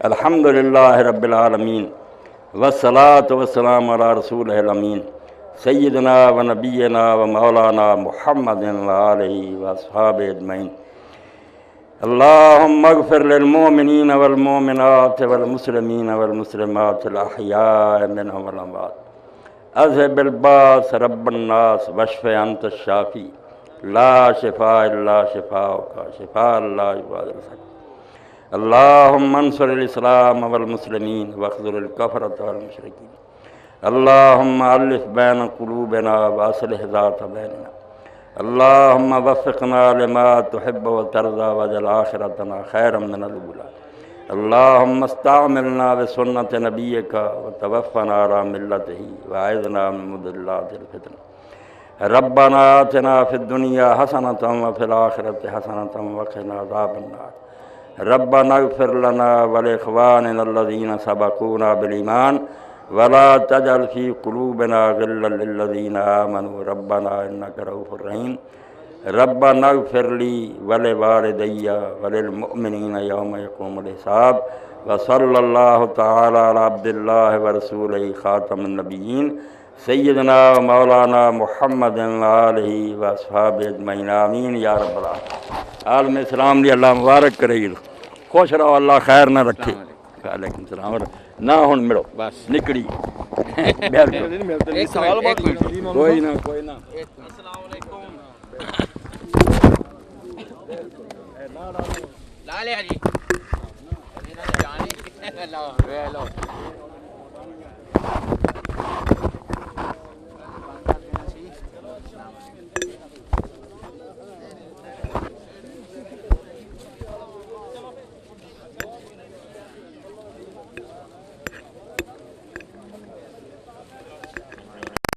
अल्हम्दुलिल्लाह रब्बिल आलमीन वस्सलातु वस्सलामु अला रसूलिल अमीन सय्यिदना व नबियना व मौलाना मुहम्मदिन व आलिहि व अस्हाबिहि अजमईन। अल्लाहुम्मा अग़फ़िर लिल मोमिनीन वल मोमिनात वल मुस्लिमीन वल मुस्लिमात अल अहयाइ मिनहुम वल अमवात। अज़हिबिल बास रब्बन नास वश्फ़ि अंत शाफ़ी ला शिफ़ा इल्ला शिफ़ाउका शिफ़ाअन ला युग़ादिरु सक़मा। अल्लाहुम्मा अंसुरिल इस्लाम वल मुस्लिमीन वख़्ज़ुलिल कफ़रत वल मुशरिकीन। अल्लाहुम्मा अल्लिफ़ बैन क़ुलूबिना व अस्लिह ज़ात बैनिना। अल्लाहुम्मा वफ़्फ़िक़ना लिमा तुहिब्बु व तर्ज़ा वजअल आख़िरतना खैरम मिनल ऊला। अल्लाहुम्मा इस्तअमिलना बिसुन्नति नबिय्यिका व तवफ़्फ़ना अला मिल्लतिही व अइज़ना मिन मुदिल्लातिल फ़ितन। रब्बना आतिना फ़िद दुनिया हसनतन व फ़िल आख़िरति हसनतन व क़िना अज़ाबन नार। रब्बना इग़फ़िर लना व लिइख़वानिना अल्लज़ीना सबक़ूना बिल ईमान वला तजअल फ़ी क़ुलूबिना ग़िल्लन लिल्लज़ीना आमनू रब्बना इन्नका रऊफ़ुर रहीम। रब्बना इग़फ़िर ली व लिवालिदैय व लिलमुअमिनीना यौम यक़ूमुल हिसाब। व सल्लल्लाहु तआला अला अब्दिल्लाहि व रसूलिही ख़ातमिन नबिय्यीन सय्यिदना व मौलाना मुहम्मदिन व आलिहि व अस्हाबिहि अजमईन आमीन या रब्बल आलमीन। आलम इस्लाम दी अल्लाह मुबारक करे। खुश रहो, अल्लाह खैर न रखे। वालेकुम सलाम। ना हुण मिलो बस निकड़ी कोई ना कोई ना। अस्सलाम वालेकुम। लाले जी लो लो